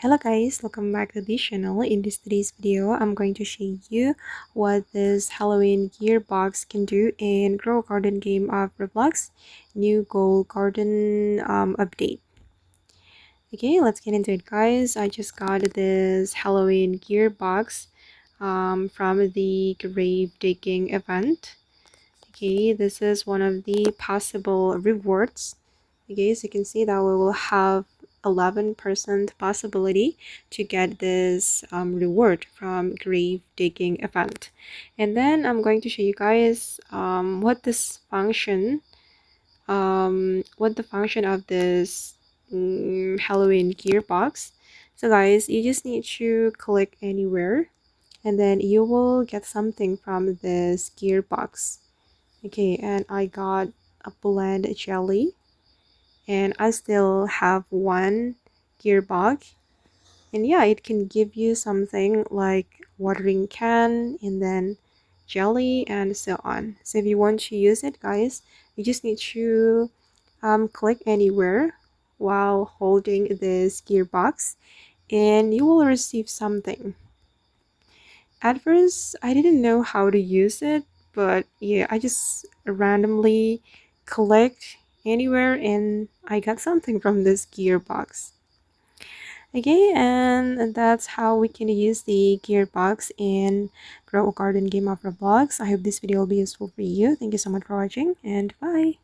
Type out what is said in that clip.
Hello guys, welcome back to this channel. In today's video, I'm going to show you what this Halloween gear box can do in Grow Garden game of Roblox new Grow Garden update. Okay, let's get into it guys. I just got this Halloween gear box from the grave digging event. Okay, this is one of the possible rewards. Okay, so you can see that we will have 11% possibility to get this reward from grave digging event. And then I'm going to show you guys what this function what the function of this Halloween gearbox. So guys, you just need to click anywhere and then you will get something from this gearbox. Okay, and I got a blend jelly and I still have one gearbox, and yeah, it can give you something like watering can and then jelly and so on. So if you want to use it guys, you just need to click anywhere while holding this gearbox and you will receive something. At first I didn't know how to use it, but yeah, I just randomly clicked anywhere and I got something from this gearbox. Okay, and that's how we can use the gearbox in Grow Garden game of Roblox. I hope this video will be useful for you. Thank you so much for watching and bye.